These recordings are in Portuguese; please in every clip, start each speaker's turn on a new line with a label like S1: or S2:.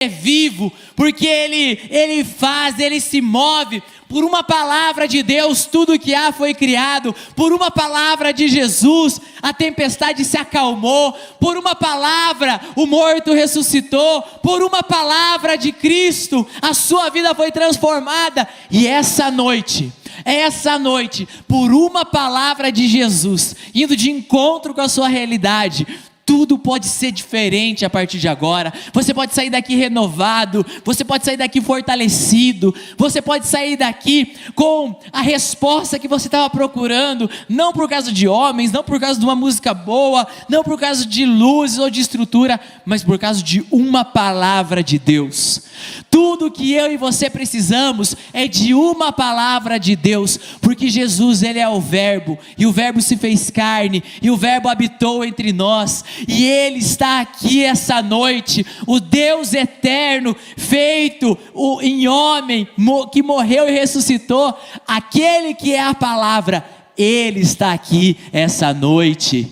S1: é vivo, porque ele faz, ele se move. Por uma palavra de Deus, tudo que há foi criado. Por uma palavra de Jesus, a tempestade se acalmou. Por uma palavra, o morto ressuscitou. Por uma palavra de Cristo, a sua vida foi transformada. E essa noite, por uma palavra de Jesus, indo de encontro com a sua realidade, tudo pode ser diferente a partir de agora. Você pode sair daqui renovado, você pode sair daqui fortalecido, você pode sair daqui com a resposta que você estava procurando, não por causa de homens, não por causa de uma música boa, não por causa de luzes ou de estrutura, mas por causa de uma palavra de Deus. Tudo que eu e você precisamos é de uma palavra de Deus, porque Jesus, ele é o Verbo, e o Verbo se fez carne, e o Verbo habitou entre nós, e Ele está aqui essa noite, o Deus eterno, feito em homem, que morreu e ressuscitou, aquele que é a palavra, Ele está aqui essa noite.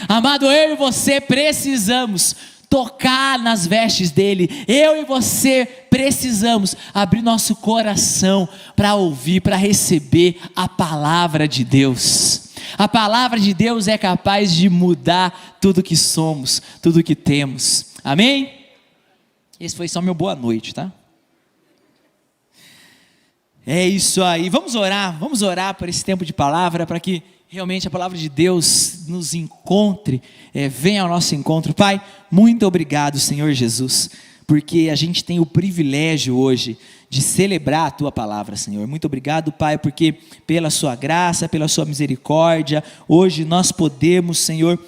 S1: Amado, eu e você precisamos tocar nas vestes dele. Eu e você precisamos abrir nosso coração para ouvir, para receber a palavra de Deus. A palavra de Deus é capaz de mudar tudo que somos, tudo que temos. Amém? Esse foi só meu boa noite, tá? É isso aí. Vamos orar por esse tempo de palavra, para que realmente a palavra de Deus nos encontre, venha ao nosso encontro. Pai, muito obrigado, Senhor Jesus, porque a gente tem o privilégio hoje de celebrar a Tua palavra, Senhor. Muito obrigado, Pai, porque pela Sua graça, pela Sua misericórdia, hoje nós podemos, Senhor,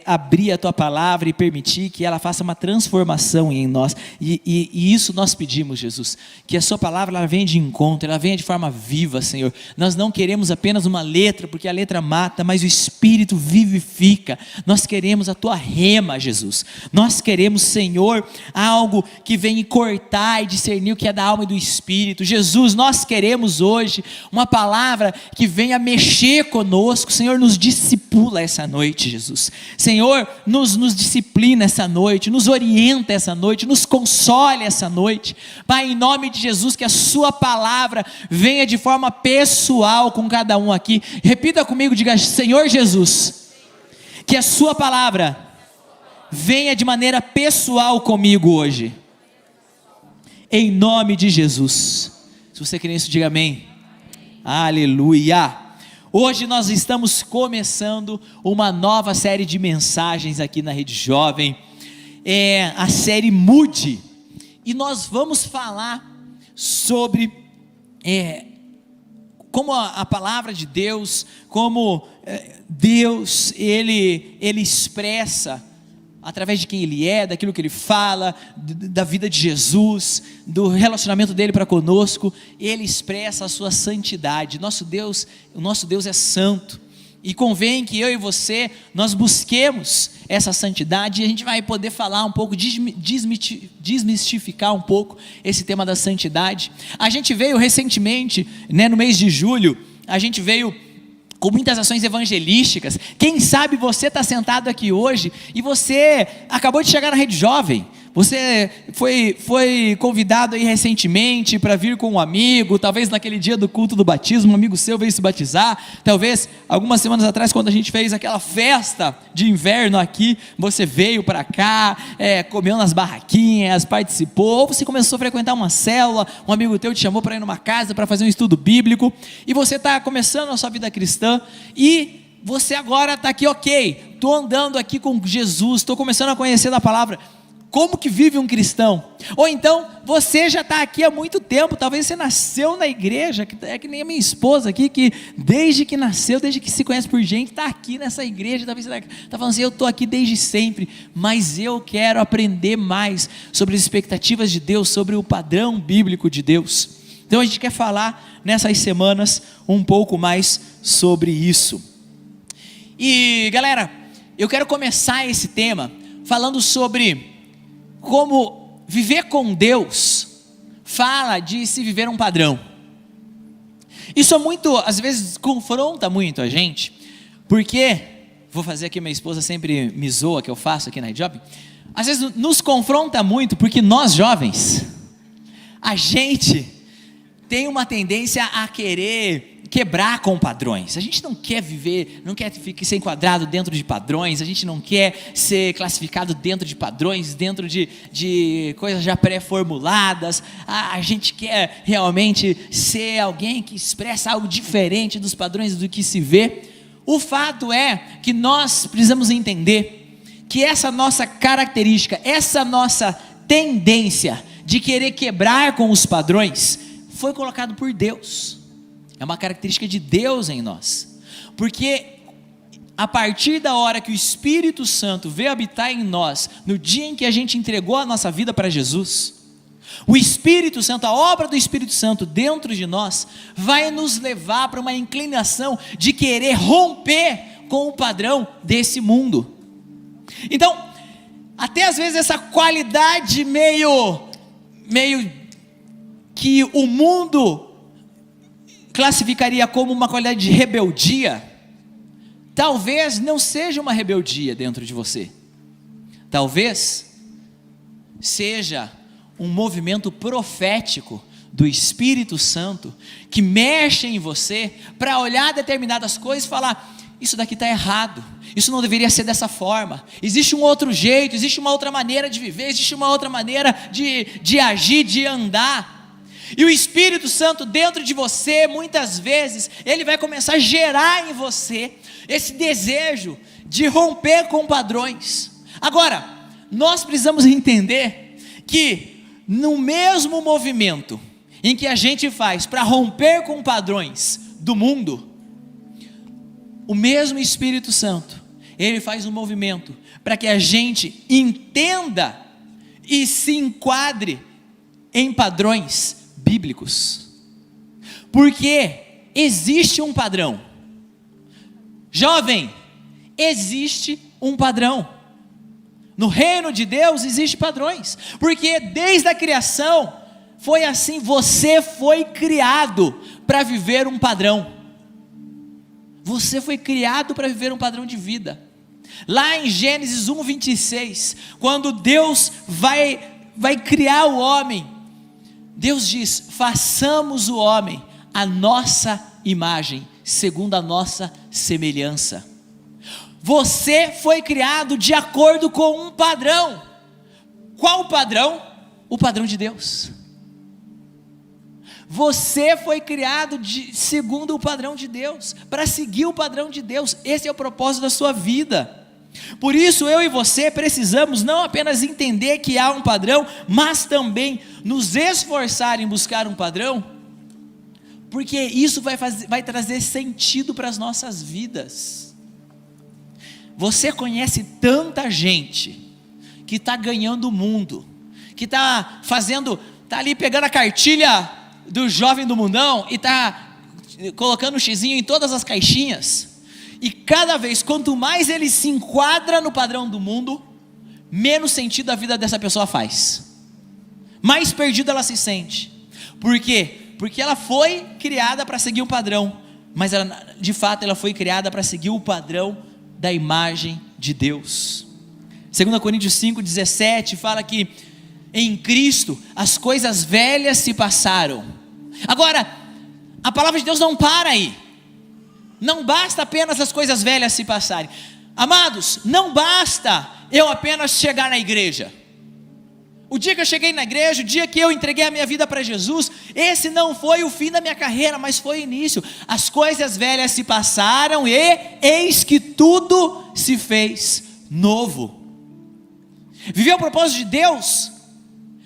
S1: abrir a Tua palavra e permitir que ela faça uma transformação em nós, e isso nós pedimos, Jesus, que a Sua palavra ela venha de encontro, ela venha de forma viva, Senhor. Nós não queremos apenas uma letra, porque a letra mata, mas o Espírito vivifica. Nós queremos a Tua rema, Jesus. Nós queremos, Senhor, algo que venha cortar e discernir o que é da alma e do Espírito. Jesus, nós queremos hoje uma palavra que venha mexer conosco. Senhor, nos discipula essa noite, Jesus. Senhor, nos disciplina essa noite, nos orienta essa noite, nos console essa noite. Pai, em nome de Jesus, que a Sua palavra venha de forma pessoal com cada um aqui. Repita comigo, diga: Senhor Jesus, que a Sua palavra venha de maneira pessoal comigo hoje, em nome de Jesus. Se você crê nisso, diga amém. Aleluia. Hoje nós estamos começando uma nova série de mensagens aqui na Rede Jovem, a série Mude, e nós vamos falar sobre como a palavra de Deus, como Deus, Ele expressa, através de quem Ele é, daquilo que Ele fala, da vida de Jesus, do relacionamento dEle para conosco, Ele expressa a Sua santidade. O nosso Deus é santo, e convém que eu e você, nós busquemos essa santidade, e a gente vai poder falar um pouco, desmistificar um pouco esse tema da santidade. A gente veio recentemente, no mês de julho, a gente veio com muitas ações evangelísticas. Quem sabe você está sentado aqui hoje e você acabou de chegar na Rede Jovem. Você foi convidado aí recentemente para vir com um amigo, talvez naquele dia do culto do batismo, um amigo seu veio se batizar, talvez algumas semanas atrás, quando a gente fez aquela festa de inverno aqui, você veio para cá, comeu nas barraquinhas, participou, ou você começou a frequentar uma célula, um amigo teu te chamou para ir numa casa para fazer um estudo bíblico, e você está começando a sua vida cristã, e você agora está aqui, ok, estou andando aqui com Jesus, estou começando a conhecer da palavra. Como que vive um cristão? Ou então, você já está aqui há muito tempo, talvez você nasceu na igreja, que é que nem a minha esposa aqui, que desde que nasceu, desde que se conhece por gente, está aqui nessa igreja, talvez você está falando assim, eu estou aqui desde sempre, mas eu quero aprender mais sobre as expectativas de Deus, sobre o padrão bíblico de Deus. Então a gente quer falar nessas semanas um pouco mais sobre isso. E galera, eu quero começar esse tema falando sobre como viver com Deus fala de se viver um padrão. Isso às vezes confronta muito a gente, porque, vou fazer aqui, minha esposa sempre me zoa que eu faço aqui na Rede Jovem, às vezes nos confronta muito, porque nós jovens, a gente tem uma tendência a querer quebrar com padrões. A gente não quer viver, não quer ser enquadrado dentro de padrões, a gente não quer ser classificado dentro de padrões, dentro de coisas já pré-formuladas. A gente quer realmente ser alguém que expressa algo diferente dos padrões do que se vê. O fato é que nós precisamos entender que essa nossa característica, essa nossa tendência de querer quebrar com os padrões, foi colocado por Deus. É uma característica de Deus em nós, porque a partir da hora que o Espírito Santo veio habitar em nós, no dia em que a gente entregou a nossa vida para Jesus, o Espírito Santo, a obra do Espírito Santo dentro de nós, vai nos levar para uma inclinação de querer romper com o padrão desse mundo. Então, até às vezes essa qualidade meio que o mundo classificaria como uma qualidade de rebeldia, talvez não seja uma rebeldia dentro de você, talvez seja um movimento profético do Espírito Santo, que mexe em você, para olhar determinadas coisas e falar, isso daqui está errado, isso não deveria ser dessa forma, existe um outro jeito, existe uma outra maneira de viver, existe uma outra maneira de agir, de andar. E o Espírito Santo dentro de você, muitas vezes, ele vai começar a gerar em você esse desejo de romper com padrões. Agora, nós precisamos entender que no mesmo movimento em que a gente faz para romper com padrões do mundo, o mesmo Espírito Santo, ele faz um movimento para que a gente entenda e se enquadre em padrões bíblicos, porque existe um padrão. Jovem, existe um padrão. No reino de Deus existe padrões, porque desde a criação foi assim, você foi criado para viver um padrão. Você foi criado para viver um padrão de vida. Lá em Gênesis 1:26, quando Deus vai criar o homem, Deus diz, façamos o homem à nossa imagem, segundo a nossa semelhança. Você foi criado de acordo com um padrão. Qual o padrão? O padrão de Deus. Você foi criado segundo o padrão de Deus, para seguir o padrão de Deus. Esse é o propósito da sua vida. Por isso eu e você precisamos não apenas entender que há um padrão, mas também nos esforçar em buscar um padrão, porque isso vai trazer sentido para as nossas vidas. Você conhece tanta gente que está ganhando o mundo, que está ali pegando a cartilha do jovem do mundão e está colocando o xizinho em todas as caixinhas. E cada vez, quanto mais ele se enquadra no padrão do mundo, menos sentido a vida dessa pessoa faz, mais perdida ela se sente. Por quê? Porque ela foi criada para seguir um padrão, mas de fato ela foi criada para seguir o padrão da imagem de Deus. 2 Coríntios 5:17 fala que em Cristo as coisas velhas se passaram. Agora, a palavra de Deus não para aí. Não basta apenas as coisas velhas se passarem. Amados, não basta eu apenas chegar na igreja. O dia que eu cheguei na igreja, o dia que eu entreguei a minha vida para Jesus, esse não foi o fim da minha carreira, mas foi o início. As coisas velhas se passaram e eis que tudo se fez novo. Viver o propósito de Deus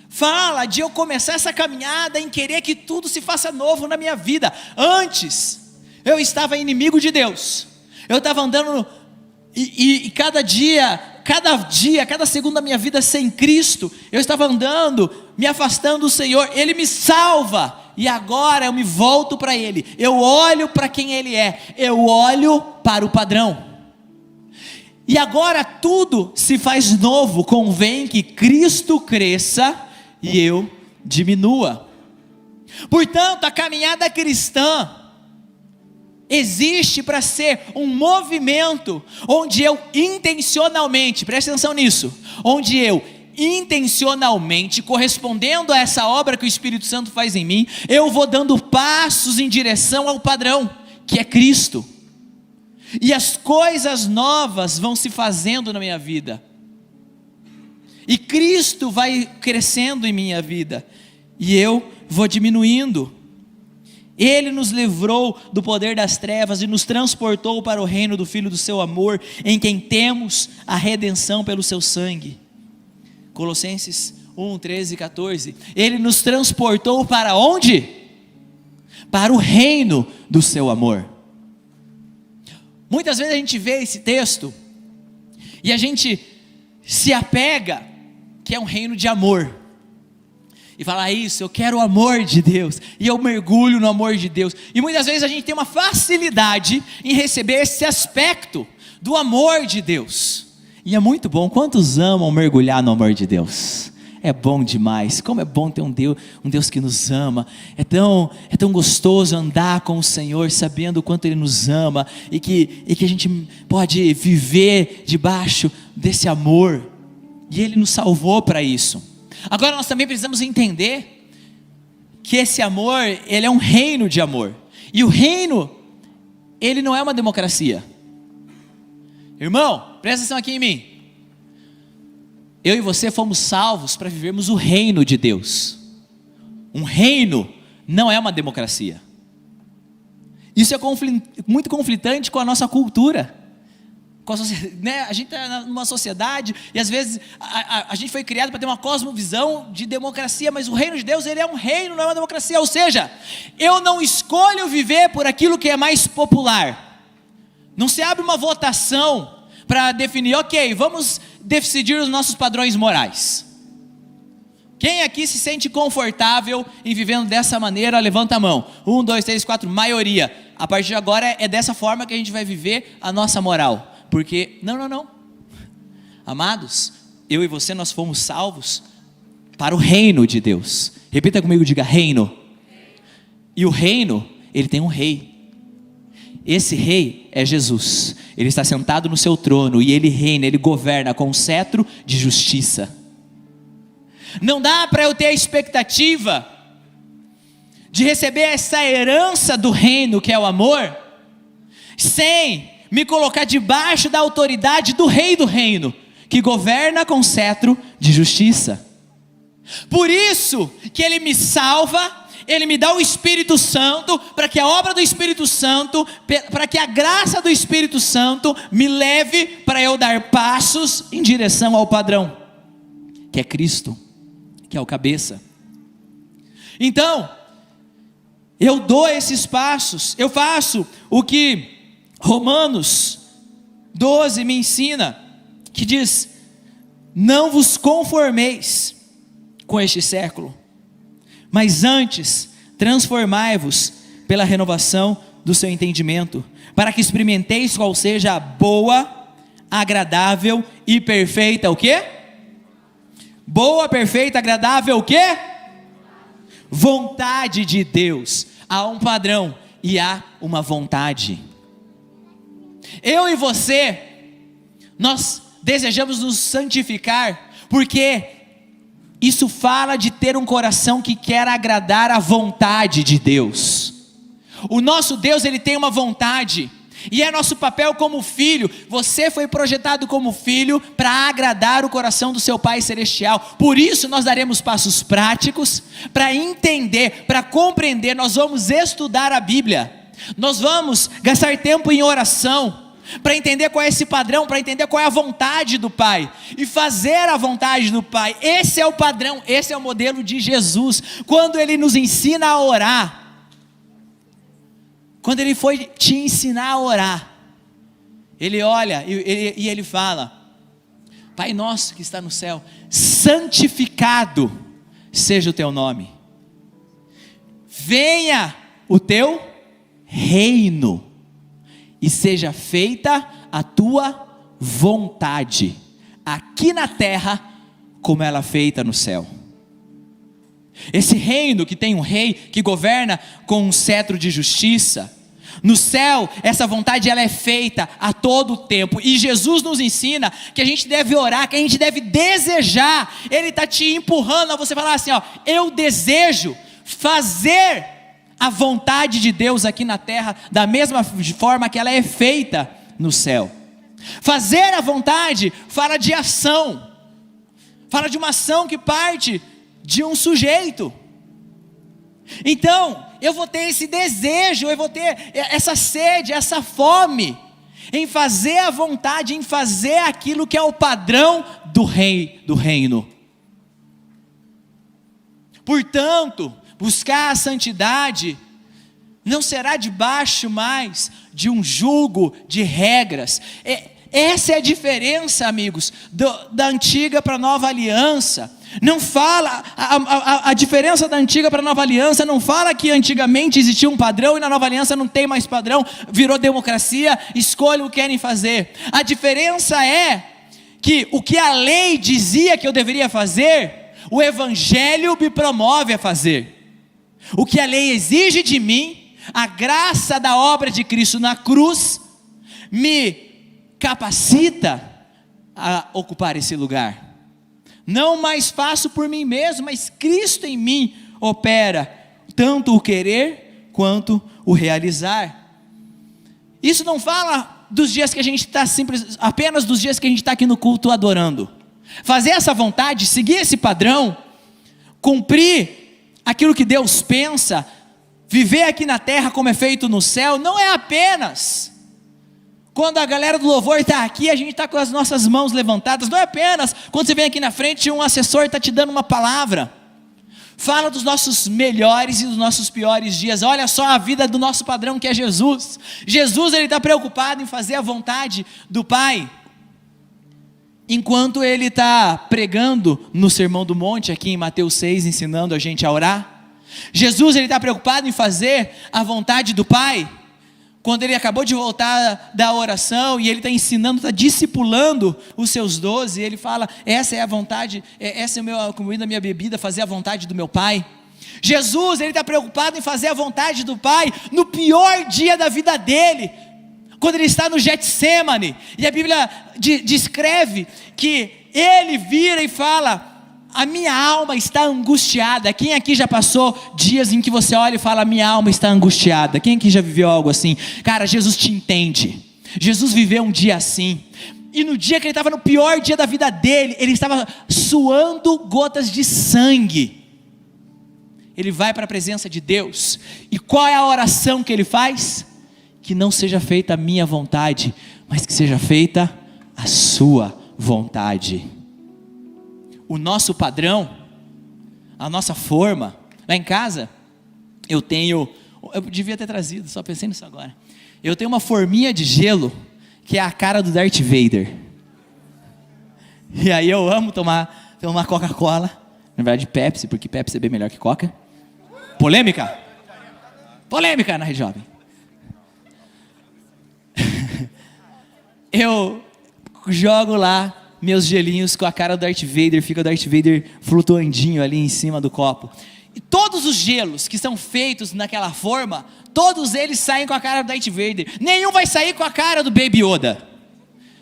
S1: fala de eu começar essa caminhada em querer que tudo se faça novo na minha vida. Antes eu estava inimigo de Deus, eu estava andando e cada segundo da minha vida sem Cristo, eu estava andando, me afastando do Senhor. Ele me salva, e agora eu me volto para Ele, eu olho para quem Ele é, eu olho para o padrão, e agora tudo se faz novo. Convém que Cristo cresça e eu diminua. Portanto, a caminhada cristã existe para ser um movimento onde eu intencionalmente, preste atenção nisso, onde eu intencionalmente, correspondendo a essa obra que o Espírito Santo faz em mim, eu vou dando passos em direção ao padrão, que é Cristo, e as coisas novas vão se fazendo na minha vida, e Cristo vai crescendo em minha vida, e eu vou diminuindo. Ele nos livrou do poder das trevas e nos transportou para o reino do Filho do seu amor, em quem temos a redenção pelo seu sangue. Colossenses 1, 13 e 14. Ele nos transportou para onde? Para o reino do seu amor. Muitas vezes a gente vê esse texto e a gente se apega que é um reino de amor. E fala isso, eu quero o amor de Deus, e eu mergulho no amor de Deus, e muitas vezes a gente tem uma facilidade em receber esse aspecto do amor de Deus, e é muito bom. Quantos amam mergulhar no amor de Deus? É bom demais, como é bom ter um Deus que nos ama, é tão gostoso andar com o Senhor, sabendo o quanto Ele nos ama, e que a gente pode viver debaixo desse amor, e Ele nos salvou para isso. Agora nós também precisamos entender que esse amor, ele é um reino de amor, e o reino, ele não é uma democracia. Irmão, presta atenção aqui em mim, eu e você fomos salvos para vivermos o reino de Deus. Um reino não é uma democracia. Isso é muito conflitante com a nossa cultura, né? A gente está numa sociedade e às vezes a gente foi criado para ter uma cosmovisão de democracia, mas o reino de Deus, ele é um reino, não é uma democracia. Ou seja, eu não escolho viver por aquilo que é mais popular. Não se abre uma votação para definir, ok, vamos decidir os nossos padrões morais. Quem aqui se sente confortável em vivendo dessa maneira, levanta a mão. 1, 2, 3, 4, maioria. A partir de agora é dessa forma que a gente vai viver a nossa moral. Porque, não, amados, eu e você, nós fomos salvos para o reino de Deus. Repita comigo, diga reino. E o reino, ele tem um rei. Esse rei é Jesus. Ele está sentado no seu trono e ele reina, ele governa com um cetro de justiça. Não dá para eu ter a expectativa de receber essa herança do reino, que é o amor, sem me colocar debaixo da autoridade do rei do reino, que governa com cetro de justiça. Por isso que ele me salva, ele me dá o Espírito Santo, para que a obra do Espírito Santo, para que a graça do Espírito Santo me leve para eu dar passos em direção ao padrão, que é Cristo, que é o cabeça. Então, eu dou esses passos, eu faço o que Romanos 12 me ensina, que diz: não vos conformeis com este século, mas antes transformai-vos pela renovação do seu entendimento, para que experimenteis qual seja a boa, agradável e perfeita, o quê? Boa, perfeita, agradável, o quê? Vontade de Deus. Há um padrão e há uma vontade. Eu e você, nós desejamos nos santificar, porque isso fala de ter um coração que quer agradar a vontade de Deus. O nosso Deus, ele tem uma vontade, e é nosso papel como filho. Você foi projetado como filho para agradar o coração do seu Pai Celestial. Por isso nós daremos passos práticos para entender, para compreender. Nós vamos estudar a Bíblia, nós vamos gastar tempo em oração, para entender qual é esse padrão, para entender qual é a vontade do Pai, e fazer a vontade do Pai. Esse é o padrão, esse é o modelo de Jesus. Quando Ele nos ensina a orar, quando Ele foi te ensinar a orar, Ele olha e Ele fala: Pai nosso que está no céu, santificado seja o teu nome, venha o teu reino, e seja feita a tua vontade, aqui na terra, como ela é feita no céu. Esse reino que tem um rei, que governa com um cetro de justiça, No céu, essa vontade ela é feita a todo tempo. E Jesus nos ensina que a gente deve orar, que a gente deve desejar. Ele está te empurrando a você falar assim, ó, eu desejo fazer a vontade de Deus aqui na terra, da mesma forma que ela é feita no céu. Fazer a vontade fala de ação. Fala de uma ação que parte de um sujeito. Então, eu vou ter esse desejo, eu vou ter essa sede, essa fome, em fazer a vontade, em fazer aquilo que é o padrão do reino. Portanto, buscar a santidade não será debaixo mais de um jugo de regras. Essa é a diferença, amigos, da antiga para a nova aliança. Não fala, a diferença da antiga para a nova aliança não fala que antigamente existia um padrão e na nova aliança não tem mais padrão, virou democracia, escolham o que querem fazer. A diferença é que o que a lei dizia que eu deveria fazer, o evangelho me promove a fazer. O que a lei exige de mim, a graça da obra de Cristo na cruz, me capacita a ocupar esse lugar. Não mais faço por mim mesmo, mas Cristo em mim opera tanto o querer quanto o realizar. Isso não fala dos dias que a gente está apenas dos dias que a gente está aqui no culto adorando. Fazer essa vontade, seguir esse padrão, cumprir aquilo que Deus pensa, viver aqui na terra como é feito no céu, não é apenas quando a galera do louvor está aqui, a gente está com as nossas mãos levantadas. Não é apenas quando você vem aqui na frente e um assessor está te dando uma palavra. Fala dos nossos melhores e dos nossos piores dias. Olha só a vida do nosso padrão que é Jesus. Jesus, ele está preocupado em fazer a vontade do Pai. Enquanto ele está pregando no Sermão do Monte, aqui em Mateus 6, ensinando a gente a orar. Jesus, ele está preocupado em fazer a vontade do Pai. Quando ele acabou de voltar da oração e ele está ensinando, está discipulando os seus 12, ele fala, essa é a vontade, essa é a comida, a minha bebida, fazer a vontade do meu Pai. Jesus, ele está preocupado em fazer a vontade do Pai no pior dia da vida dele, quando ele está no Getsemane, e a Bíblia descreve que ele vira e fala, a minha alma está angustiada. Quem aqui já passou dias em que você olha e fala, minha alma está angustiada? Quem aqui já viveu algo assim? Cara, Jesus te entende. Jesus viveu um dia assim. E no dia que ele estava no pior dia da vida dele, ele estava suando gotas de sangue. Ele vai para a presença de Deus. E qual é a oração que ele faz? Que não seja feita a minha vontade, mas que seja feita a sua vontade. O nosso padrão, a nossa forma, lá em casa, eu devia ter trazido, só pensei nisso agora. Eu tenho uma forminha de gelo, que é a cara do Darth Vader. E aí eu amo tomar Coca-Cola, na verdade Pepsi, porque Pepsi é bem melhor que Coca. Polêmica? Polêmica na Rede Jovem. Eu jogo lá meus gelinhos com a cara do Darth Vader, fica o Darth Vader flutuandinho ali em cima do copo. E todos os gelos que são feitos naquela forma, todos eles saem com a cara do Darth Vader. Nenhum vai sair com a cara do Baby Yoda.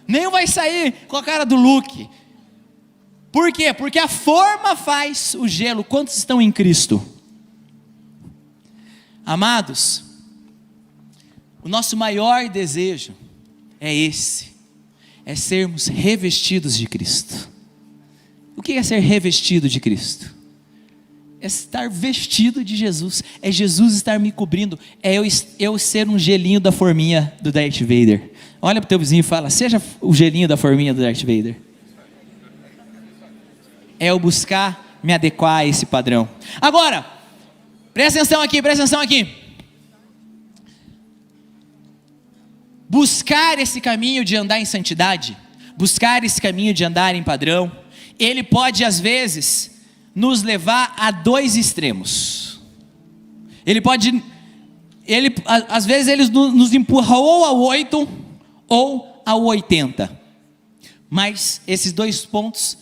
S1: Nenhum vai sair com a cara do Luke. Por quê? Porque a forma faz o gelo. Quantos estão em Cristo? Amados, o nosso maior desejo é esse. É sermos revestidos de Cristo. O que é ser revestido de Cristo? É estar vestido de Jesus. É Jesus estar me cobrindo. É eu ser um gelinho da forminha do Darth Vader. Olha para o teu vizinho e fala, seja o gelinho da forminha do Darth Vader. É eu buscar me adequar a esse padrão. Agora, presta atenção aqui. Buscar esse caminho de andar em santidade, buscar esse caminho de andar em padrão, ele pode às vezes nos levar a dois extremos. Às vezes ele nos empurra ou ao 8 ou ao 80. Mas esses dois pontos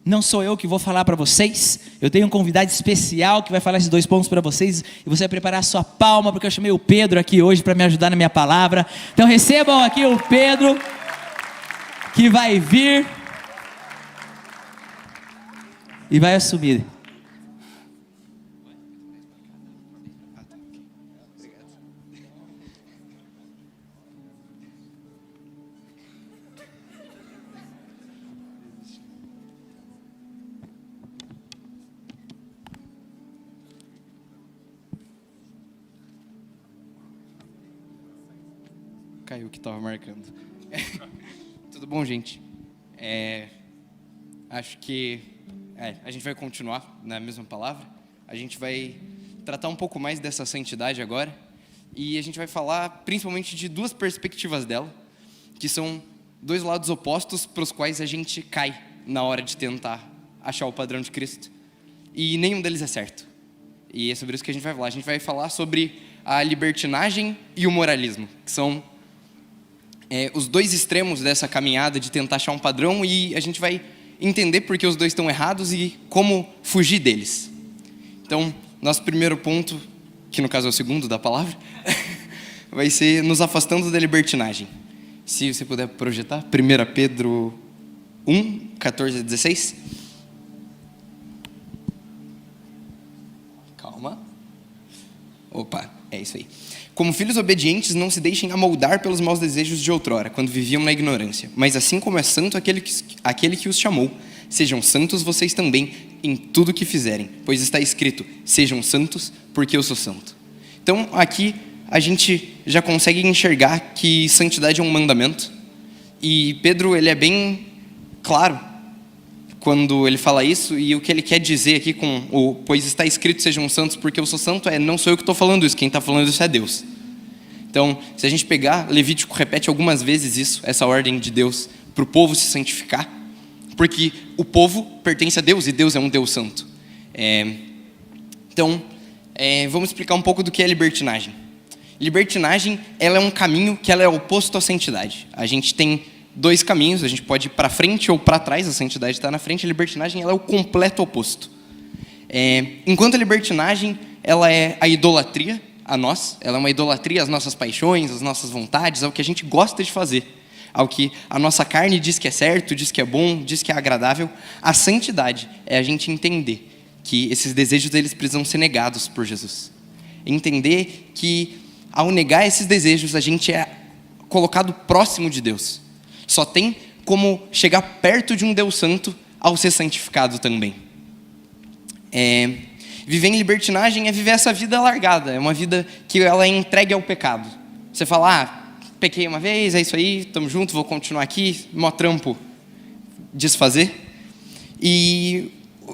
S1: não sou eu que vou falar para vocês. Eu tenho um convidado especial que vai falar esses 2 pontos para vocês. E você vai preparar a sua palma, porque eu chamei o Pedro aqui hoje para me ajudar na minha palavra. Então recebam aqui o Pedro, que vai vir e vai assumir.
S2: Caiu o que estava marcando. Tudo bom, gente? Acho que a gente vai continuar na mesma palavra. A gente vai tratar um pouco mais dessa santidade agora. E a gente vai falar principalmente de 2 perspectivas dela, que são 2 lados opostos para os quais a gente cai na hora de tentar achar o padrão de Cristo. E nenhum deles é certo. E é sobre isso que a gente vai falar. A gente vai falar sobre a libertinagem e o moralismo, que são os 2 extremos dessa caminhada de tentar achar um padrão, e a gente vai entender por que os 2 estão errados e como fugir deles. Então, nosso primeiro ponto, que no caso é o segundo da palavra, vai ser nos afastando da libertinagem. Se você puder projetar, 1 Pedro 1, 14 a 16. Calma. Opa, é isso aí. Como filhos obedientes, não se deixem amoldar pelos maus desejos de outrora, quando viviam na ignorância. Mas assim como é santo aquele que os chamou, sejam santos vocês também em tudo que fizerem. Pois está escrito, sejam santos, porque eu sou santo. Então, aqui, a gente já consegue enxergar que santidade é um mandamento. E Pedro, ele é bem claro quando ele fala isso, e o que ele quer dizer aqui com o pois está escrito sejam santos porque eu sou santo, não sou eu que estou falando isso, quem está falando isso é Deus. Então, se a gente pegar, Levítico repete algumas vezes isso, essa ordem de Deus para o povo se santificar, porque o povo pertence a Deus e Deus é um Deus santo. Então, vamos explicar um pouco do que é libertinagem. Libertinagem, ela é um caminho que ela é oposto à santidade. A gente tem 2 caminhos, a gente pode ir para frente ou para trás, a santidade está na frente, a libertinagem ela é o completo oposto. Enquanto a libertinagem ela é a idolatria a nós, ela é uma idolatria às nossas paixões, às nossas vontades, ao que a gente gosta de fazer, ao que a nossa carne diz que é certo, diz que é bom, diz que é agradável. A santidade é a gente entender que esses desejos eles precisam ser negados por Jesus. Entender que ao negar esses desejos a gente é colocado próximo de Deus. Só tem como chegar perto de um Deus santo ao ser santificado também. Viver em libertinagem é viver essa vida largada, é uma vida que ela é entregue ao pecado. Você fala, pequei uma vez, é isso aí, estamos juntos, vou continuar aqui, mó trampo, desfazer. E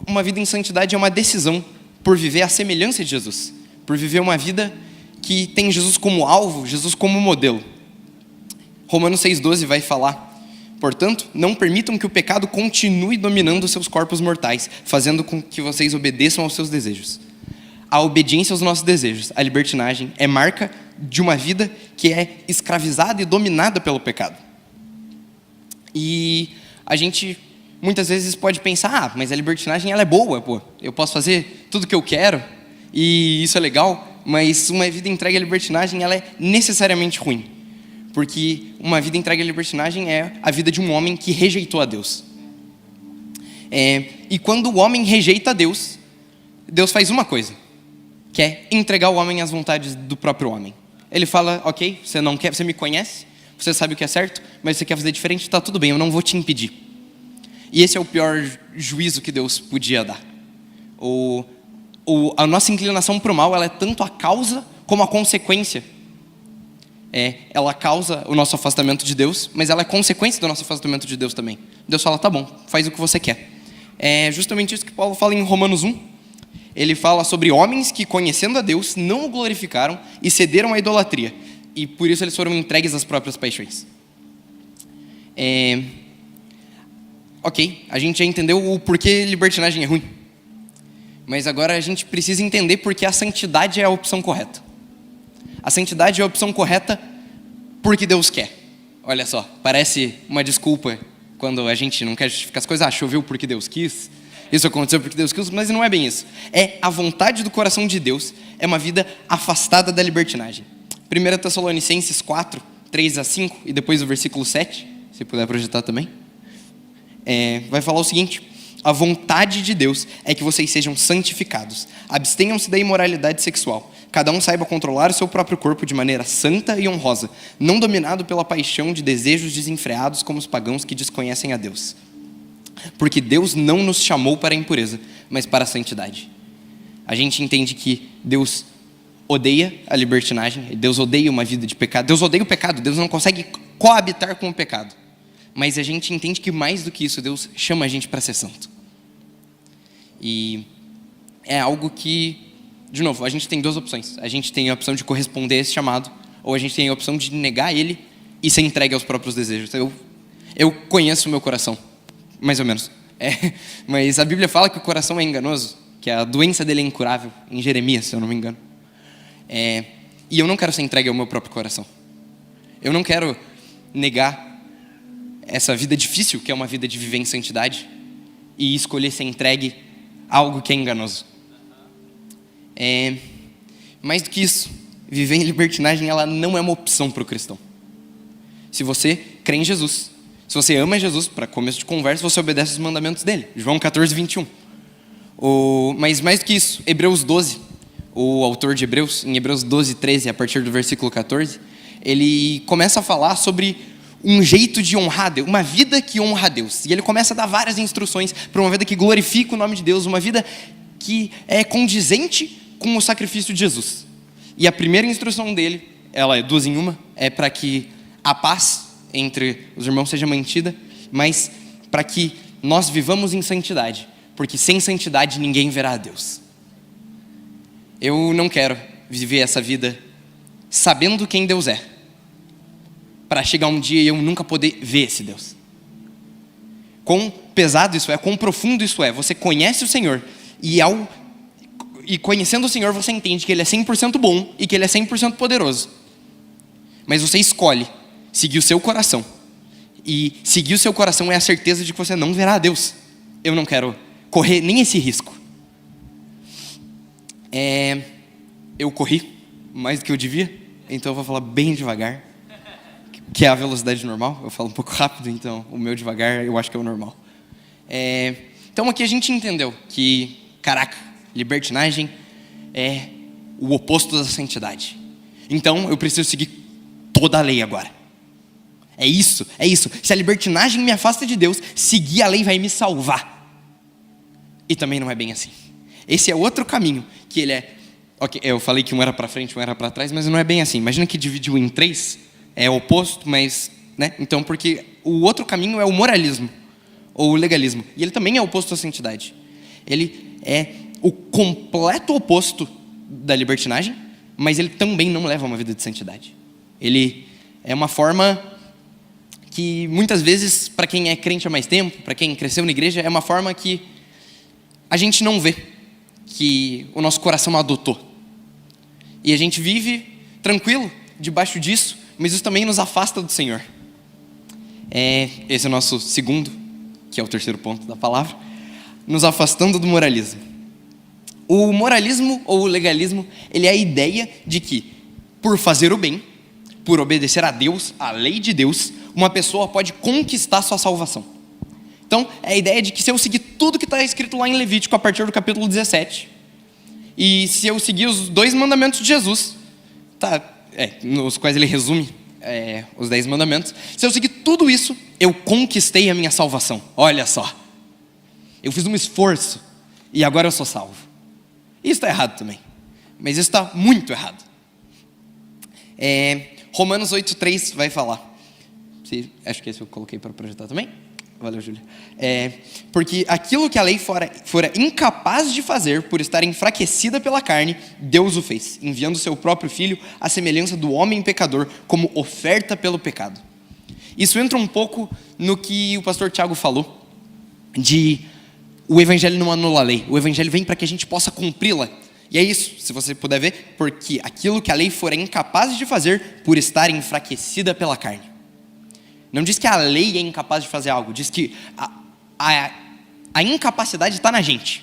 S2: uma vida em santidade é uma decisão por viver a semelhança de Jesus, por viver uma vida que tem Jesus como alvo, Jesus como modelo. Romanos 6,12 vai falar, portanto, não permitam que o pecado continue dominando seus corpos mortais, fazendo com que vocês obedeçam aos seus desejos. A obediência aos nossos desejos, a libertinagem, é marca de uma vida que é escravizada e dominada pelo pecado. E a gente muitas vezes pode pensar, mas a libertinagem ela é boa, pô. Eu posso fazer tudo o que eu quero e isso é legal, mas uma vida entregue à libertinagem ela é necessariamente ruim. Porque uma vida entregue à libertinagem é a vida de um homem que rejeitou a Deus. E quando o homem rejeita a Deus, Deus faz uma coisa, que é entregar o homem às vontades do próprio homem. Ele fala, ok, você não quer, você me conhece, você sabe o que é certo, mas você quer fazer diferente, está tudo bem, eu não vou te impedir. E esse é o pior juízo que Deus podia dar. A nossa inclinação para o mal ela é tanto a causa como a consequência. Ela causa o nosso afastamento de Deus, mas ela é consequência do nosso afastamento de Deus também. Deus fala, tá bom, faz o que você quer. É justamente isso que Paulo fala em Romanos 1. Ele fala sobre homens que, conhecendo a Deus, não o glorificaram e cederam à idolatria. E por isso eles foram entregues às próprias paixões. Ok, a gente já entendeu o porquê libertinagem é ruim. Mas agora a gente precisa entender porque a santidade é a opção correta. A santidade é a opção correta porque Deus quer. Olha só, parece uma desculpa Quando a gente não quer justificar as coisas, choveu porque Deus quis, isso aconteceu porque Deus quis, mas não é bem isso. É a vontade do coração de Deus, é uma vida afastada da libertinagem. 1 Tessalonicenses 4, 3-5, e depois o versículo 7, se puder projetar também, vai falar o seguinte: a vontade de Deus é que vocês sejam santificados, abstenham-se da imoralidade sexual, cada um saiba controlar o seu próprio corpo de maneira santa e honrosa, não dominado pela paixão de desejos desenfreados como os pagãos que desconhecem a Deus. Porque Deus não nos chamou para a impureza, mas para a santidade. A gente entende que Deus odeia a libertinagem, Deus odeia uma vida de pecado, Deus odeia o pecado, Deus não consegue coabitar com o pecado. Mas a gente entende que mais do que isso, Deus chama a gente para ser santo. E é algo que, de novo, a gente tem duas opções. A gente tem a opção de corresponder a esse chamado, ou a gente tem a opção de negar ele e ser entregue aos próprios desejos. Eu conheço o meu coração, mais ou menos. Mas a Bíblia fala que o coração é enganoso, que a doença dele é incurável, em Jeremias, se eu não me engano. E eu não quero ser entregue ao meu próprio coração. Eu não quero negar essa vida difícil, que é uma vida de viver em santidade, e escolher ser entregue a algo que é enganoso. Mais do que isso, viver em libertinagem, ela não é uma opção para o cristão. Se você crê em Jesus, se você ama Jesus, para começo de conversa, você obedece os mandamentos dele. João 14, 21. Mas mais do que isso, Hebreus 12, o autor de Hebreus, em Hebreus 12, 13, a partir do versículo 14, ele começa a falar sobre um jeito de honrar Deus, uma vida que honra a Deus. E ele começa a dar várias instruções para uma vida que glorifica o nome de Deus, uma vida que é condizente com o sacrifício de Jesus. E a primeira instrução dele, ela é 2 em 1, é para que a paz entre os irmãos seja mantida, mas para que nós vivamos em santidade, porque sem santidade ninguém verá a Deus. Eu não quero viver essa vida sabendo quem Deus é, para chegar um dia e eu nunca poder ver esse Deus. Quão pesado isso é, quão profundo isso é. Você conhece o Senhor e conhecendo o Senhor você entende que Ele é 100% bom e que Ele é 100% poderoso. Mas você escolhe seguir o seu coração. E seguir o seu coração é a certeza de que você não verá a Deus. Eu não quero correr nem esse risco. Eu corri mais do que eu devia, então eu vou falar bem devagar, que é a velocidade normal. Eu falo um pouco rápido, então o meu devagar eu acho que é o normal. Então aqui a gente entendeu que, caraca, libertinagem é o oposto da santidade. Então eu preciso seguir toda a lei agora. É isso. Se a libertinagem me afasta de Deus, seguir a lei vai me salvar. E também não é bem assim. Esse é outro caminho, que ele é... Ok, eu falei que um era para frente, um era para trás, mas não é bem assim. Imagina que dividiu em 3, é oposto, mas... Então, porque o outro caminho é o moralismo, ou o legalismo. E ele também é oposto à santidade. Ele é o completo oposto da libertinagem, mas ele também não leva a uma vida de santidade. Ele é uma forma que muitas vezes, para quem é crente há mais tempo, para quem cresceu na igreja, é uma forma que a gente não vê, que o nosso coração adotou. E a gente vive tranquilo debaixo disso, mas isso também nos afasta do Senhor. Esse é o nosso segundo, que é o terceiro ponto da palavra, nos afastando do moralismo. O moralismo ou o legalismo, ele é a ideia de que, por fazer o bem, por obedecer a Deus, a lei de Deus, uma pessoa pode conquistar sua salvação. Então, é a ideia de que se eu seguir tudo que está escrito lá em Levítico, a partir do capítulo 17, e se eu seguir os 2 mandamentos de Jesus, nos quais ele resume os 10 mandamentos, se eu seguir tudo isso, eu conquistei a minha salvação. Olha só, eu fiz um esforço e agora eu sou salvo. Isso está errado também, mas isso está muito errado. Romanos 8,3 vai falar, acho que esse eu coloquei para projetar também. Valeu, Júlia. Porque aquilo que a lei fora incapaz de fazer por estar enfraquecida pela carne, Deus o fez, enviando o seu próprio Filho à semelhança do homem pecador como oferta pelo pecado. Isso entra um pouco no que o pastor Tiago falou, de o evangelho não anula a lei, o evangelho vem para que a gente possa cumpri-la. E é isso, se você puder ver, porque aquilo que a lei fora incapaz de fazer por estar enfraquecida pela carne. Não diz que a lei é incapaz de fazer algo, diz que a incapacidade está na gente.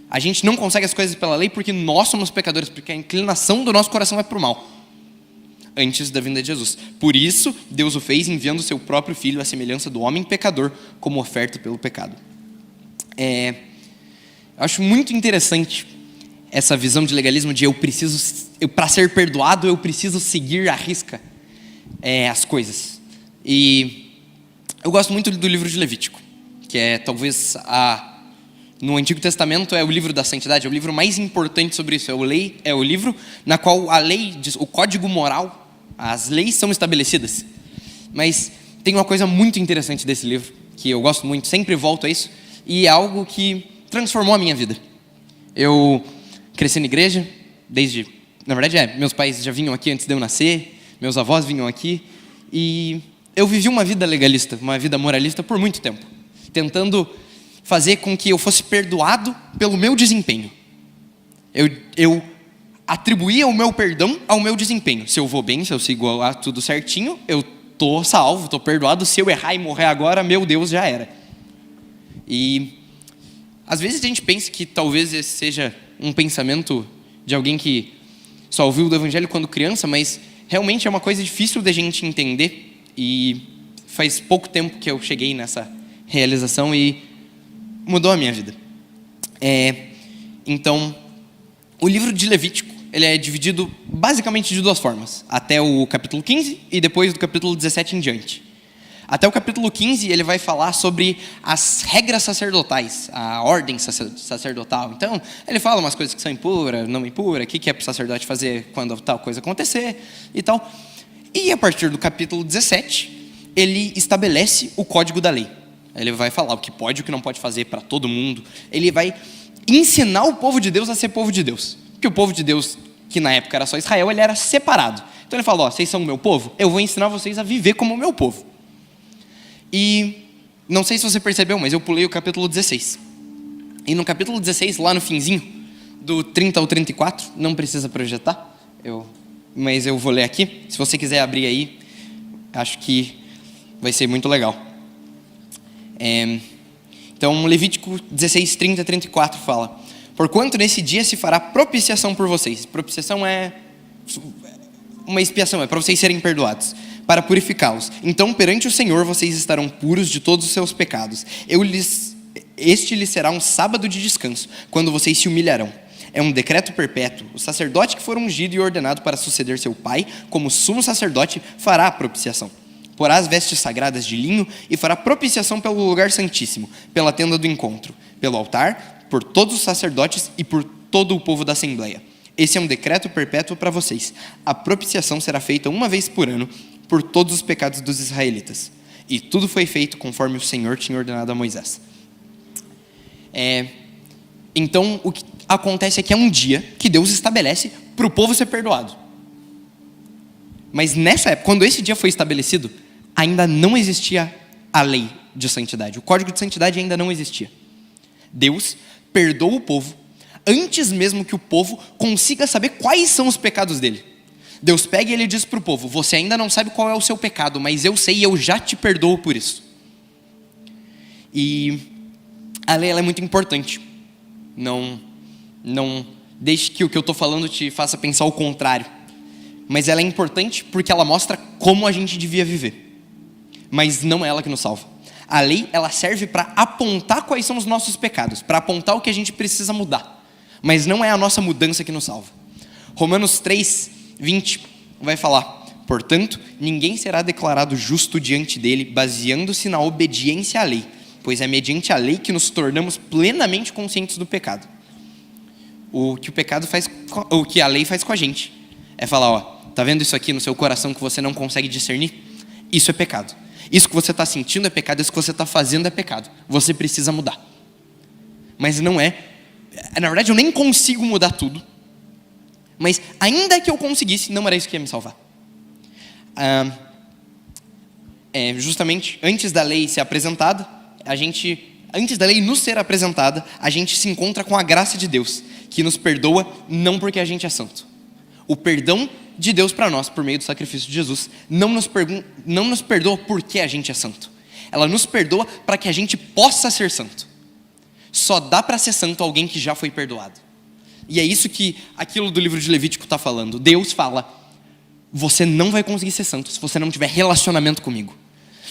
S2: A gente não consegue as coisas pela lei porque nós somos pecadores, porque a inclinação do nosso coração é para o mal, antes da vinda de Jesus. Por isso, Deus o fez enviando o seu próprio Filho à semelhança do homem pecador, como oferta pelo pecado. Eu acho muito interessante essa visão de legalismo de para ser perdoado, eu preciso seguir à risca as coisas. E eu gosto muito do livro de Levítico, que é talvez no Antigo Testamento é o livro da santidade, é o livro mais importante sobre isso. É o livro na qual a lei, o código moral, as leis são estabelecidas. Mas tem uma coisa muito interessante desse livro, que eu gosto muito, sempre volto a isso, e é algo que transformou a minha vida. Eu cresci na igreja, na verdade meus pais já vinham aqui antes de eu nascer, meus avós vinham aqui, e eu vivi uma vida legalista, uma vida moralista por muito tempo, tentando fazer com que eu fosse perdoado pelo meu desempenho. Eu atribuía o meu perdão ao meu desempenho. Se eu vou bem, se eu sigo tudo certinho, eu estou salvo, estou perdoado. Se eu errar e morrer agora, meu Deus, já era. E às vezes a gente pensa que talvez esse seja um pensamento de alguém que só ouviu do evangelho quando criança, mas realmente é uma coisa difícil da gente entender, e faz pouco tempo que eu cheguei nessa realização e mudou a minha vida. Então, o livro de Levítico, ele é dividido basicamente de duas formas, até o capítulo 15 e depois do capítulo 17 em diante. Até o capítulo 15 ele vai falar sobre as regras sacerdotais, a ordem sacerdotal. Então, ele fala umas coisas que são impuras, não impuras, o que é para o sacerdote fazer quando tal coisa acontecer e tal. E a partir do capítulo 17, ele estabelece o código da lei. Ele vai falar o que pode e o que não pode fazer para todo mundo. Ele vai ensinar o povo de Deus a ser povo de Deus. Porque o povo de Deus, que na época era só Israel, ele era separado. Então ele falou, vocês são o meu povo, eu vou ensinar vocês a viver como o meu povo. E não sei se você percebeu, mas eu pulei o capítulo 16. E no capítulo 16, lá no finzinho, do 30 ao 34, não precisa projetar, mas eu vou ler aqui. Se você quiser abrir aí, acho que vai ser muito legal. Então, Levítico 16, 30 a 34 fala: porquanto nesse dia se fará propiciação por vocês. Propiciação é uma expiação, é para vocês serem perdoados, para purificá-los. Então, perante o Senhor, vocês estarão puros de todos os seus pecados. Este lhes será um sábado de descanso, quando vocês se humilharão. É um decreto perpétuo. O sacerdote que for ungido e ordenado para suceder seu pai, como sumo sacerdote, fará a propiciação. Porá as vestes sagradas de linho e fará propiciação pelo lugar santíssimo, pela tenda do encontro, pelo altar, por todos os sacerdotes e por todo o povo da assembleia. Esse é um decreto perpétuo para vocês. A propiciação será feita uma vez por ano por todos os pecados dos israelitas. E tudo foi feito conforme o Senhor tinha ordenado a Moisés. Então, o que acontece é que é um dia que Deus estabelece para o povo ser perdoado. Mas nessa época, quando esse dia foi estabelecido, ainda não existia a lei de santidade. O código de santidade ainda não existia. Deus perdoa o povo antes mesmo que o povo consiga saber quais são os pecados dele. Deus pega e ele diz para o povo: você ainda não sabe qual é o seu pecado, mas eu sei e eu já te perdoo por isso. E a lei ela é muito importante. Não deixe que o que eu estou falando te faça pensar o contrário. Mas ela é importante porque ela mostra como a gente devia viver. Mas não é ela que nos salva. A lei ela serve para apontar quais são os nossos pecados, para apontar o que a gente precisa mudar. Mas não é a nossa mudança que nos salva. Romanos 3, 20 vai falar: portanto, ninguém será declarado justo diante dele, baseando-se na obediência à lei, pois é mediante a lei que nos tornamos plenamente conscientes do pecado. O que a lei faz com a gente é falar: tá vendo isso aqui no seu coração que você não consegue discernir? Isso é pecado. Isso que você está sentindo é pecado, isso que você está fazendo é pecado. Você precisa mudar. Mas não é. Na verdade, eu nem consigo mudar tudo. Mas ainda que eu conseguisse, não era isso que ia me salvar. Justamente antes da lei ser apresentada, antes da lei nos ser apresentada, a gente se encontra com a graça de Deus, que nos perdoa não porque a gente é santo. O perdão de Deus para nós, por meio do sacrifício de Jesus, não nos perdoa porque a gente é santo. Ela nos perdoa para que a gente possa ser santo. Só dá para ser santo alguém que já foi perdoado. E é isso que aquilo do livro de Levítico está falando. Deus fala: você não vai conseguir ser santo se você não tiver relacionamento comigo.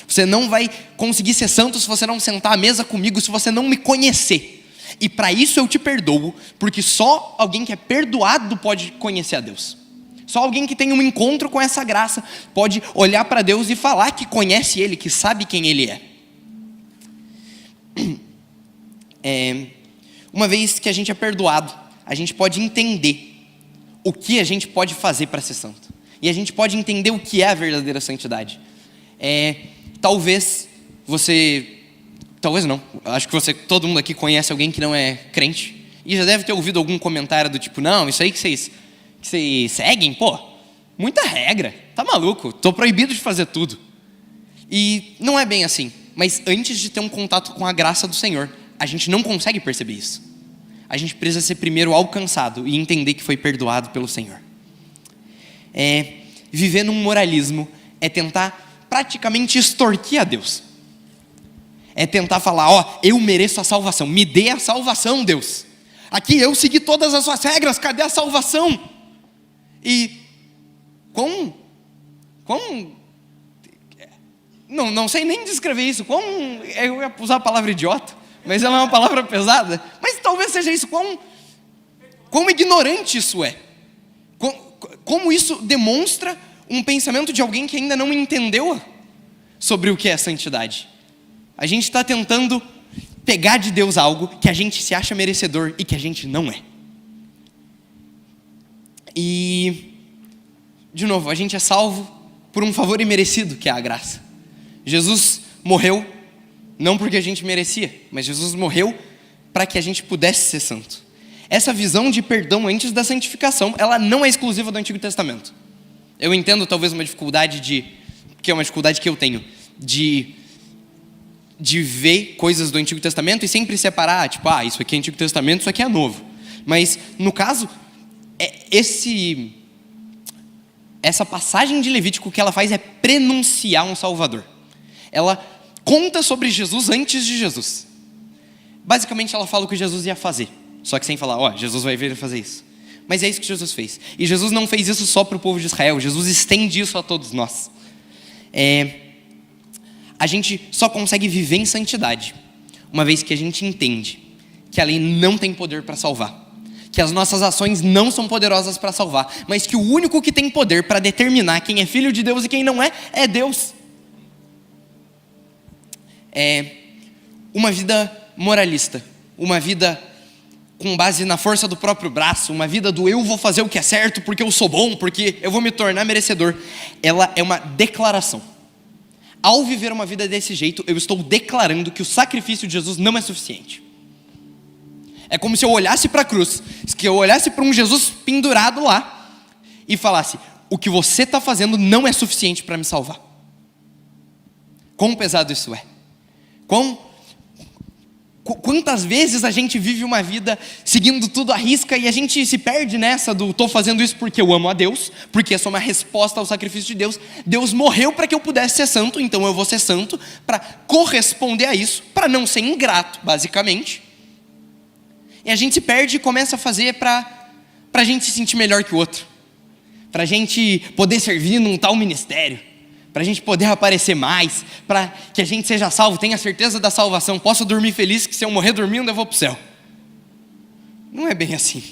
S2: Você não vai conseguir ser santo se você não sentar à mesa comigo, se você não me conhecer. E para isso eu te perdoo, porque só alguém que é perdoado pode conhecer a Deus. Só alguém que tem um encontro com essa graça pode olhar para Deus e falar que conhece Ele, que sabe quem Ele é. Uma vez que a gente é perdoado, a gente pode entender o que a gente pode fazer para ser santo. E a gente pode entender o que é a verdadeira santidade. Talvez não, acho que todo mundo aqui conhece alguém que não é crente e já deve ter ouvido algum comentário do tipo: não, isso aí que vocês seguem, pô, muita regra, tá maluco, tô proibido de fazer tudo. E não é bem assim, mas antes de ter um contato com a graça do Senhor, a gente não consegue perceber isso. A gente precisa ser primeiro alcançado e entender que foi perdoado pelo Senhor. Viver num moralismo é tentar praticamente extorquir a Deus. É tentar falar: eu mereço a salvação, me dê a salvação, Deus. Aqui eu segui todas as suas regras, cadê a salvação? E não sei nem descrever isso, eu ia usar a palavra idiota, mas ela é uma palavra pesada, mas talvez seja isso, quão ignorante isso é, como isso demonstra um pensamento de alguém que ainda não entendeu sobre o que é santidade. A gente está tentando pegar de Deus algo que a gente se acha merecedor e que a gente não é. E, de novo, a gente é salvo por um favor imerecido, que é a graça. Jesus morreu, não porque a gente merecia, mas Jesus morreu para que a gente pudesse ser santo. Essa visão de perdão antes da santificação, ela não é exclusiva do Antigo Testamento. Eu entendo talvez uma dificuldade que é uma dificuldade que eu tenho, de ver coisas do Antigo Testamento e sempre separar, tipo, isso aqui é Antigo Testamento, isso aqui é Novo. Mas, no caso, essa passagem de Levítico, o que ela faz é prenunciar um Salvador. Ela conta sobre Jesus antes de Jesus. Basicamente, ela fala o que Jesus ia fazer, só que sem falar: Jesus vai vir fazer isso. Mas é isso que Jesus fez. E Jesus não fez isso só para o povo de Israel, Jesus estende isso a todos nós. A gente só consegue viver em santidade uma vez que a gente entende que a lei não tem poder para salvar, que as nossas ações não são poderosas para salvar, mas que o único que tem poder para determinar quem é filho de Deus e quem não é Deus. Uma vida moralista, uma vida com base na força do próprio braço, uma vida do eu vou fazer o que é certo porque eu sou bom, porque eu vou me tornar merecedor, ela é uma declaração. Ao viver uma vida desse jeito, eu estou declarando que o sacrifício de Jesus não é suficiente. É como se eu olhasse para a cruz, que eu olhasse para um Jesus pendurado lá e falasse: o que você está fazendo não é suficiente para me salvar. Quão pesado isso é? Quantas vezes a gente vive uma vida seguindo tudo à risca e a gente se perde nessa do estou fazendo isso porque eu amo a Deus, porque essa é uma resposta ao sacrifício de Deus. Deus morreu para que eu pudesse ser santo, então eu vou ser santo para corresponder a isso, para não ser ingrato, basicamente. E a gente se perde e começa a fazer para a gente se sentir melhor que o outro, para a gente poder servir num tal ministério, para a gente poder aparecer mais, para que a gente seja salvo, tenha certeza da salvação, possa dormir feliz que se eu morrer dormindo eu vou para o céu. Não é bem assim.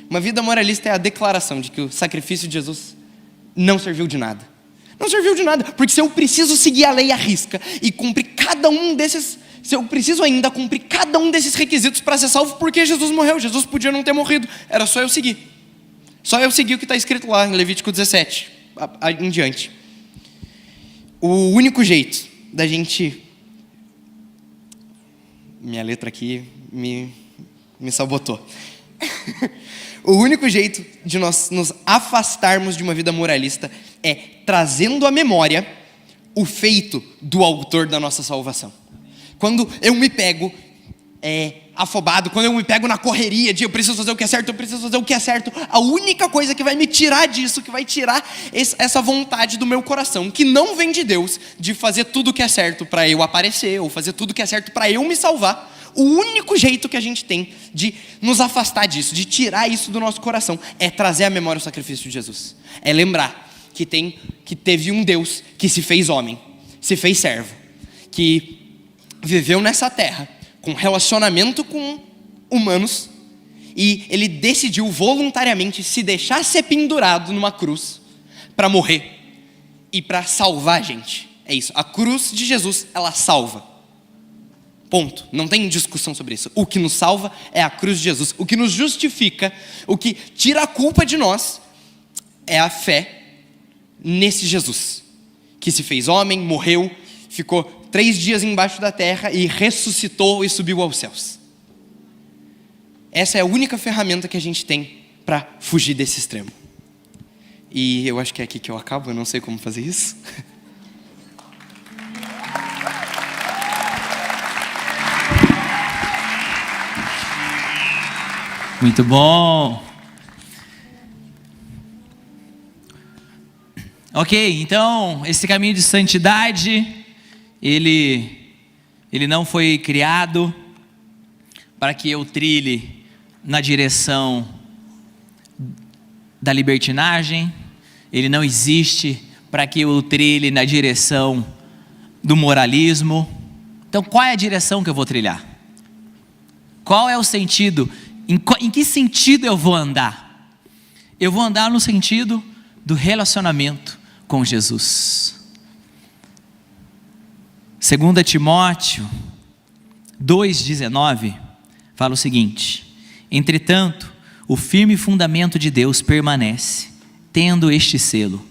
S2: Uma vida moralista é a declaração de que o sacrifício de Jesus não serviu de nada. Não serviu de nada, porque se eu preciso seguir a lei à risca e cumprir cada um desses, se eu preciso ainda cumprir cada um desses requisitos para ser salvo, porque Jesus morreu, Jesus podia não ter morrido, era só eu seguir. Só eu seguir o que está escrito lá em Levítico 17, em diante. O único jeito da gente... Minha letra aqui me sabotou. O único jeito de nós nos afastarmos de uma vida moralista é trazendo à memória o feito do autor da nossa salvação. Quando eu me pego afobado, quando eu me pego na correria de eu preciso fazer o que é certo, a única coisa que vai me tirar disso, que vai tirar essa vontade do meu coração, que não vem de Deus, de fazer tudo o que é certo para eu aparecer, ou fazer tudo o que é certo para eu me salvar, o único jeito que a gente tem de nos afastar disso, de tirar isso do nosso coração, é trazer à memória o sacrifício de Jesus. É lembrar que teve um Deus que se fez homem, se fez servo, que viveu nessa terra, com relacionamento com humanos, e ele decidiu voluntariamente se deixar ser pendurado numa cruz para morrer e para salvar a gente. É isso, a cruz de Jesus, ela salva. Ponto. Não tem discussão sobre isso. O que nos salva é a cruz de Jesus. O que nos justifica, o que tira a culpa de nós, é a fé nesse Jesus, que se fez homem, morreu, ficou 3 dias embaixo da terra e ressuscitou e subiu aos céus. Essa é a única ferramenta que a gente tem para fugir desse extremo. E eu acho que é aqui que eu acabo, eu não sei como fazer isso.
S1: Muito bom. Ok, então esse caminho de santidade, ele não foi criado para que eu trilhe na direção da libertinagem, ele não existe para que eu trilhe na direção do moralismo. Então qual é a direção que eu vou trilhar? Qual é o sentido? Em que sentido eu vou andar? Eu vou andar no sentido do relacionamento com Jesus. 2 Timóteo 2,19 fala o seguinte: entretanto, o firme fundamento de Deus permanece, tendo este selo: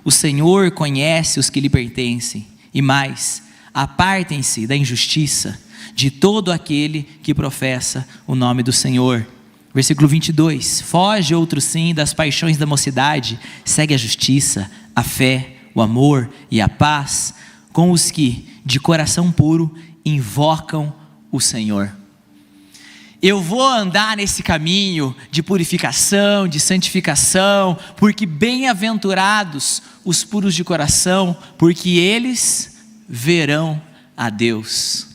S1: o Senhor conhece os que lhe pertencem, e mais, apartem-se da injustiça de todo aquele que professa o nome do Senhor. Versículo 22, foge outro sim das paixões da mocidade, segue a justiça, a fé, o amor e a paz com os que de coração puro invocam o Senhor. Eu vou andar nesse caminho de purificação, de santificação, porque bem-aventurados os puros de coração, porque eles verão a Deus.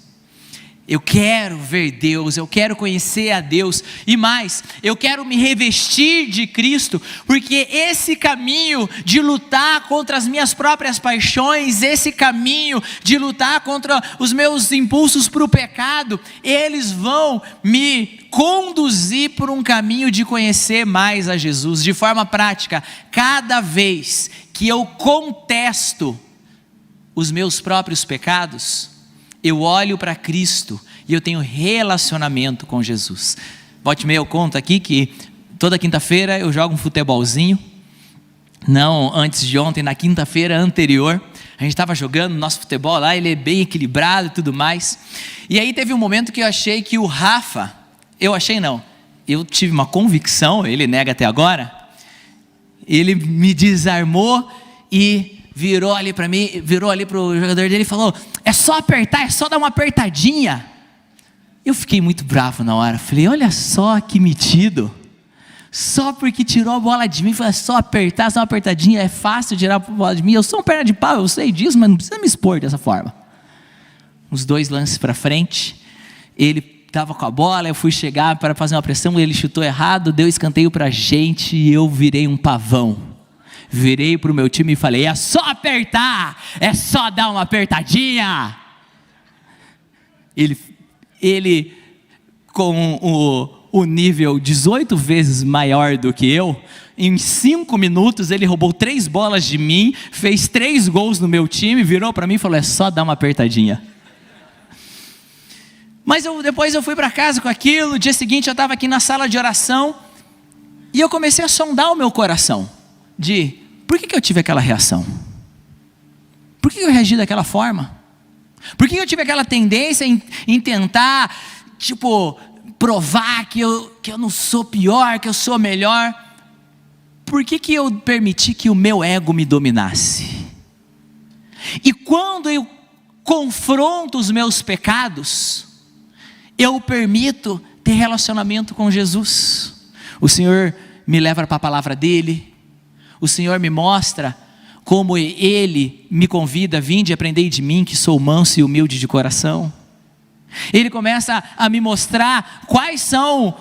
S1: Eu quero ver Deus, eu quero conhecer a Deus, e mais, eu quero me revestir de Cristo, porque esse caminho de lutar contra as minhas próprias paixões, esse caminho de lutar contra os meus impulsos para o pecado, eles vão me conduzir por um caminho de conhecer mais a Jesus, de forma prática. Cada vez que eu contesto os meus próprios pecados, eu olho para Cristo e eu tenho relacionamento com Jesus. Volte e meia eu conto aqui que toda quinta-feira eu jogo um futebolzinho. Não antes de ontem, na quinta-feira anterior, a gente estava jogando nosso futebol lá, ele é bem equilibrado e tudo mais. E aí teve um momento que eu achei que o Rafa, eu tive uma convicção, ele nega até agora, ele me desarmou e virou ali para mim, virou ali para o jogador dele e falou: é só apertar, é só dar uma apertadinha. Eu fiquei muito bravo na hora, falei: olha só que metido, só porque tirou a bola de mim, falei: é só apertar, só uma apertadinha, é fácil tirar a bola de mim, eu sou um perna de pau, eu sei disso, mas não precisa me expor dessa forma. Uns 2 lances para frente, ele estava com a bola, eu fui chegar para fazer uma pressão, ele chutou errado, deu escanteio para a gente e eu virei um pavão. Virei para o meu time e falei: é só apertar, é só dar uma apertadinha. Ele com o nível 18 vezes maior do que eu, em 5 minutos ele roubou 3 bolas de mim, fez 3 gols no meu time, virou para mim e falou: é só dar uma apertadinha. Mas depois eu fui para casa com aquilo. No dia seguinte eu estava aqui na sala de oração e eu comecei a sondar o meu coração, por que eu tive aquela reação? Por que eu reagi daquela forma? Por que eu tive aquela tendência em tentar, provar que eu não sou pior, que eu sou melhor? Por que eu permiti que o meu ego me dominasse? E quando eu confronto os meus pecados, eu permito ter relacionamento com Jesus. O Senhor me leva para a palavra dele, o Senhor me mostra como ele me convida: vinde e aprendei de mim, que sou manso e humilde de coração. Ele começa a me mostrar quais são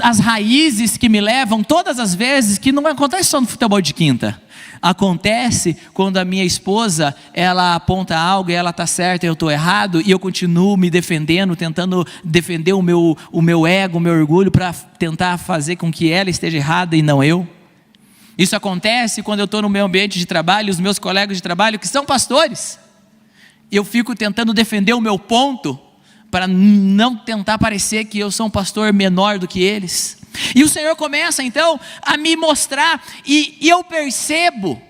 S1: as raízes que me levam todas as vezes, que não acontece só no futebol de quinta. Acontece quando a minha esposa, ela aponta algo e ela está certa e eu estou errado, e eu continuo me defendendo, tentando defender o meu ego, o meu orgulho, para tentar fazer com que ela esteja errada e não eu. Isso acontece quando eu estou no meu ambiente de trabalho, os meus colegas de trabalho que são pastores, eu fico tentando defender o meu ponto, para não tentar parecer que eu sou um pastor menor do que eles. E o Senhor começa então a me mostrar, e eu percebo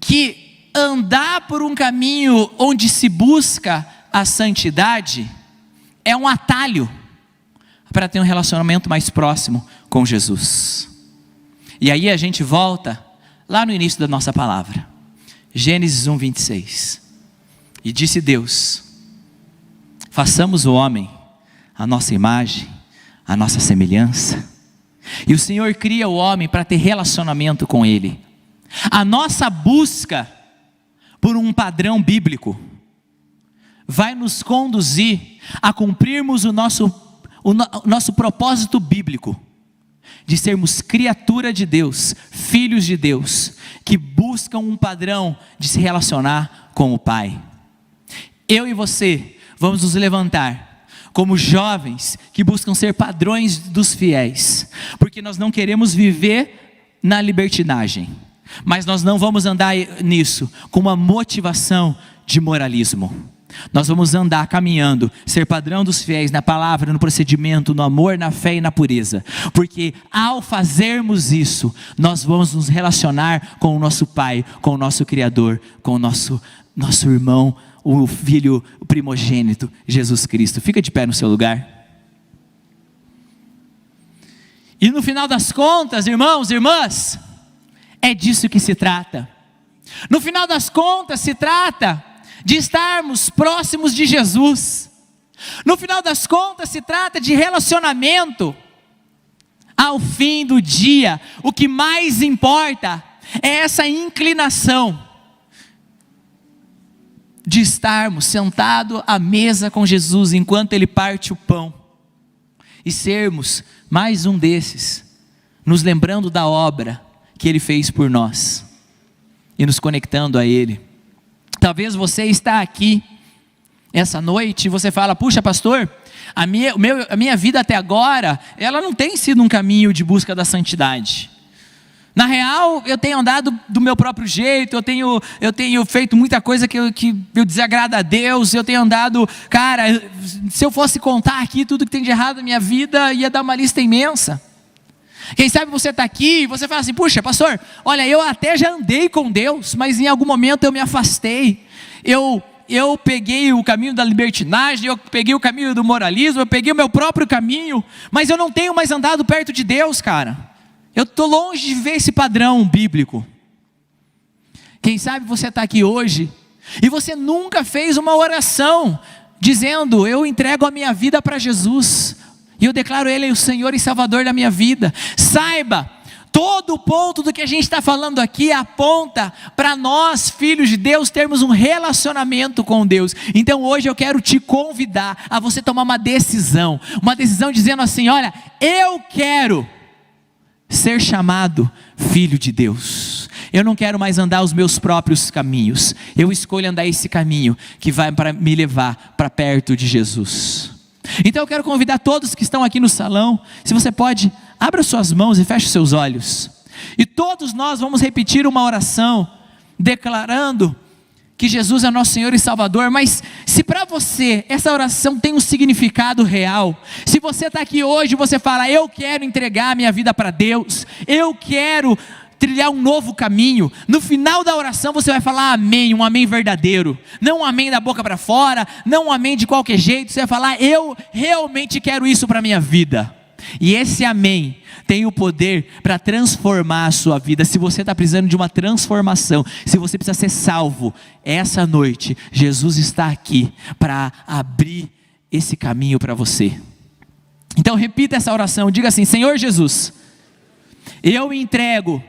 S1: que andar por um caminho onde se busca a santidade é um atalho para ter um relacionamento mais próximo com Jesus. E aí a gente volta lá no início da nossa palavra, Gênesis 1:26, e disse Deus: façamos o homem a nossa imagem, a nossa semelhança. E o Senhor cria o homem para ter relacionamento com ele. A nossa busca por um padrão bíblico vai nos conduzir a cumprirmos o nosso propósito bíblico, de sermos criatura de Deus, filhos de Deus, que buscam um padrão de se relacionar com o Pai. Eu e você vamos nos levantar como jovens que buscam ser padrões dos fiéis, porque nós não queremos viver na libertinagem, mas nós não vamos andar nisso com uma motivação de moralismo. Nós vamos andar caminhando, ser padrão dos fiéis na palavra, no procedimento, no amor, na fé e na pureza, porque ao fazermos isso, nós vamos nos relacionar com o nosso Pai, com o nosso Criador, com o nosso irmão, o Filho primogênito, Jesus Cristo. Fica de pé no seu lugar. E no final das contas, irmãos e irmãs, é disso que se trata. No final das contas, se trata de estarmos próximos de Jesus. No final das contas, se trata de relacionamento. Ao fim do dia, o que mais importa é essa inclinação de estarmos sentados à mesa com Jesus enquanto Ele parte o pão, e sermos mais um desses, nos lembrando da obra que Ele fez por nós e nos conectando a Ele. Talvez você está aqui essa noite e você fala: puxa, pastor, a minha vida até agora, ela não tem sido um caminho de busca da santidade. Na real, eu tenho andado do meu próprio jeito, eu tenho feito muita coisa que eu desagrada a Deus, eu tenho andado, cara, se eu fosse contar aqui tudo que tem de errado na minha vida, ia dar uma lista imensa. Quem sabe você está aqui e você fala assim: puxa, pastor, olha, eu até já andei com Deus, mas em algum momento eu me afastei, eu peguei o caminho da libertinagem, eu peguei o caminho do moralismo, eu peguei o meu próprio caminho, mas eu não tenho mais andado perto de Deus, cara. Eu estou longe de ver esse padrão bíblico. Quem sabe você está aqui hoje e você nunca fez uma oração dizendo: eu entrego a minha vida para Jesus e eu declaro Ele o Senhor e Salvador da minha vida. Saiba, todo o ponto do que a gente está falando aqui aponta para nós, filhos de Deus, termos um relacionamento com Deus. Então hoje eu quero te convidar a você tomar uma decisão dizendo assim: olha, eu quero ser chamado filho de Deus. Eu não quero mais andar os meus próprios caminhos. Eu escolho andar esse caminho que vai para me levar para perto de Jesus. Então eu quero convidar todos que estão aqui no salão, se você pode, abra suas mãos e feche seus olhos. E todos nós vamos repetir uma oração declarando que Jesus é nosso Senhor e Salvador. Mas se para você essa oração tem um significado real, se você está aqui hoje e você fala: eu quero entregar a minha vida para Deus, eu quero trilhar um novo caminho, no final da oração você vai falar amém, um amém verdadeiro, não um amém da boca para fora, não um amém de qualquer jeito. Você vai falar: eu realmente quero isso para a minha vida. E esse amém tem o poder para transformar a sua vida. Se você está precisando de uma transformação, se você precisa ser salvo, essa noite Jesus está aqui para abrir esse caminho para você. Então repita essa oração, diga assim: Senhor Jesus, eu entrego